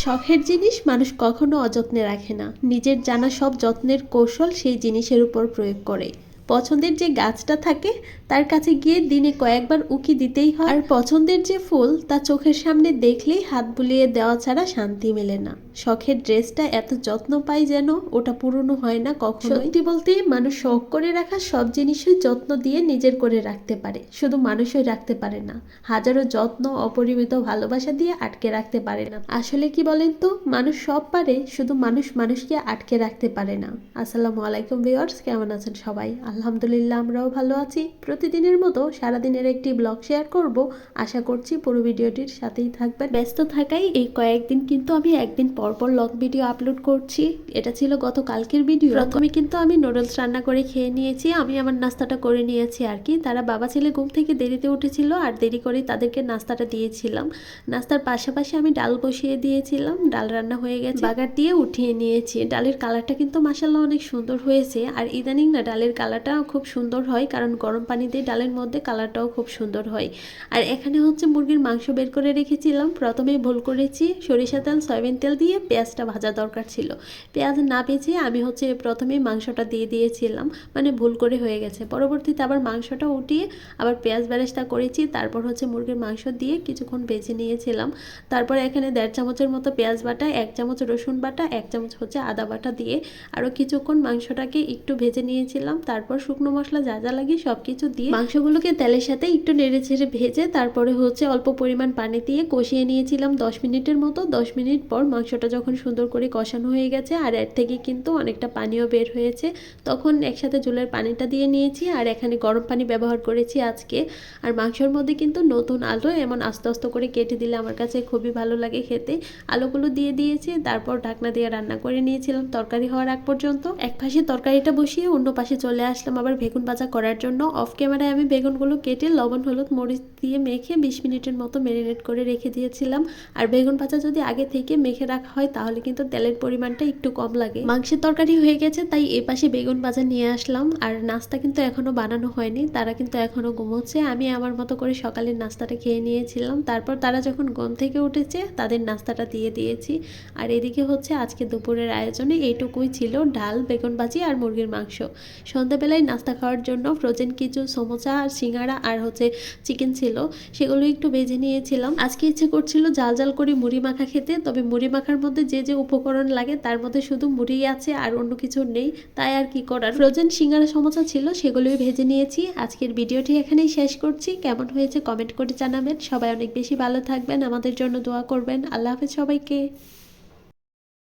শখের জিনিস মানুষ কখনো অযত্নে রাখে না। নিজের জানা সব যত্নের কৌশল সেই জিনিসের উপর প্রয়োগ করে। পছন্দের যে গাছটা থাকে তার কাছে গিয়ে দিনে কয়েকবার উকি দিতেই হয়, আর পছন্দের যে ফুল তা চোখের সামনে দেখলেই হাত বুলিয়ে দেওয়া ছাড়া শান্তি মেলে না। শখের ড্রেসটা এত যত্ন পাই যেন ওটা পুরনো হয় না কখনো। সত্যি বলতে মানুষ শখ করে রাখা সব জিনিসই যত্ন দিয়ে নিজের করে রাখতে পারে, শুধু মানুষই রাখতে পারে না। হাজারো যত্ন অপরিমিত ভালোবাসা দিয়ে আটকে রাখতে পারে না। আসলে কি বলেন তো, মানুষ সব পারে, শুধু মানুষ মানুষকে আটকে রাখতে পারে না। আসসালামু আলাইকুম ভিউয়ার্স, কেমন আছেন সবাই? আলহামদুলিল্লাহ, আমরাও ভালো আছি। প্রতিদিনের মতো সারাদিনের একটি ব্লগ শেয়ার করব, আশা করছি পুরো ভিডিওটির সাথেই থাকবেন। ব্যস্ত থাকাই এই কয়েকদিন কিন্তু আমি একদিন পরপর লং ভিডিও আপলোড করছি। এটা ছিল গতকালকের ভিডিও। প্রথমে কিন্তু আমি নুডলস রান্না করে খেয়ে নিয়েছি, আমি আমার নাস্তাটা করে নিয়েছি আর কি। তারা বাবা ছেলে ঘুম থেকে দেরিতে উঠেছিল আর দেরি করে তাদেরকে নাস্তাটা দিয়েছিলাম। নাস্তার পাশাপাশি আমি ডাল বসিয়ে দিয়েছিলাম, ডাল রান্না হয়ে গেছে, বাগার দিয়ে উঠিয়ে নিয়েছি। ডালের কালারটা কিন্তু মাশাআল্লাহ অনেক সুন্দর হয়েছে। আর ইদানিং না ডালের কালারটা খুব সুন্দর হয়, কারণ গরম পানি দিয়ে ডালের মধ্যে কালারটাও খুব সুন্দর হয়। আর এখানে হচ্ছে মুরগির মাংস বের করে রেখেছিলাম। প্রথমেই ভুল করেছি, সরিষা তেল সয়াবিন তেল দিয়ে পেঁয়াজটা ভাজা দরকার ছিল। পেঁয়াজ না ভেজে আমি হচ্ছে প্রথমেই মাংসটা দিয়ে দিয়েছিলাম, মানে ভুল করে হয়ে গেছে। পরবর্তীতে আবার মাংসটা উঠিয়ে আবার পেঁয়াজ বেরেস্তা করেছি, তারপর হচ্ছে মুরগির মাংস দিয়ে কিছুক্ষণ ভেজে নিয়েছিলাম। তারপর এখানে 1.5 চামচের মতো পেঁয়াজ বাটা, 1 চামচ রসুন বাটা, 1 চামচ হচ্ছে আদা বাটা দিয়ে আরও কিছুক্ষণ মাংসটাকে একটু ভেজে নিয়েছিলাম। তারপর শুকনো মশলা যা যা লাগে সব কিছু দিয়ে মাংসগুলোকে তেলের সাথে একটু নেড়ে ছেড়ে ভেজে তারপরে হচ্ছে অল্প পরিমাণ পানি দিয়ে কষিয়ে নিয়েছিলাম 10 মিনিটের মতো। 10 মিনিট পর মাংসটা যখন সুন্দর করে কষানো হয়ে গেছে আর এর থেকে কিন্তু অনেকটা পানিও বের হয়েছে, তখন একসাথে ঝোলের পানিটা দিয়ে নিয়েছি। আর এখানে গরম পানি ব্যবহার করেছি আজকে। আর মাংসের মধ্যে কিন্তু নতুন আলু এমন আস্তে আস্তে করে কেটে দিলে আমার কাছে খুবই ভালো লাগে খেতে। আলুগুলো দিয়ে দিয়েছি, তারপর ঢাকনা দিয়ে রান্না করে নিয়েছিলাম তরকারি হওয়ার আগ পর্যন্ত। এক পাশে তরকারিটা বসিয়ে অন্য পাশে চলে আসলাম আবার বেগুন ভাজা করার জন্য। অফ ক্যামেরায় আমি বেগুনগুলো কেটে লবণ হলুদ মরিচ দিয়ে মেখে 20 মিনিটের মতো ম্যারিনেট করে রেখে দিয়েছিলাম। আর বেগুন ভাজা যদি আগে থেকে মেখে রাখা হয় তাহলে কিন্তু তেলের পরিমাণটা একটু কম লাগে। মাংসের তরকারি হয়ে গেছে, তাই এই পাশে বেগুন ভাজা নিয়ে আসলাম। আর নাস্তা কিন্তু এখনো বানানো হয়নি, তারা কিন্তু এখনো ঘুমোচ্ছে। আমি আমার মতো করে সকালের নাস্তাটা খেয়ে নিয়েছিলাম। তারপর তারা যখন ঘুম থেকে উঠেছে তাদের নাস্তাটা দিয়ে দিয়েছি। আর এদিকে হচ্ছে আজকে দুপুরের আয়োজনে এইটুকুই ছিল, ডাল, বেগুন ভাজি আর মুরগির মাংস। সন্ধ্যাবেলায় নাস্তা খাওয়ার জন্য ফ্রোজেন কিছু সমোসা আর সিঙ্গাড়া আর হচ্ছে চিকেন ছিল, সেগুলো একটু ভেজে নিয়েছিলাম। আজকে ইচ্ছে করছিল জাল জাল করে মুড়ি মাখা খেতে, তবে মুড়ি মাখার মধ্যে যে যে উপকরণ লাগে তার মধ্যে শুধু মুড়ি আছে আর অন্য কিছু নেই, তাই আর কি করার। ফ্রোজেন সিঙ্গাড়া সমোসা ছিল, সেগুলোই ভেজে নিয়েছি। আজকের ভিডিওটি এখানেই শেষ করছি। কেমন হয়েছে কমেন্ট করে জানাবেন। সবাই অনেক বেশি ভালো থাকবেন, আমাদের জন্য দোয়া করবেন। আল্লাহ হাফেজ সবাইকে।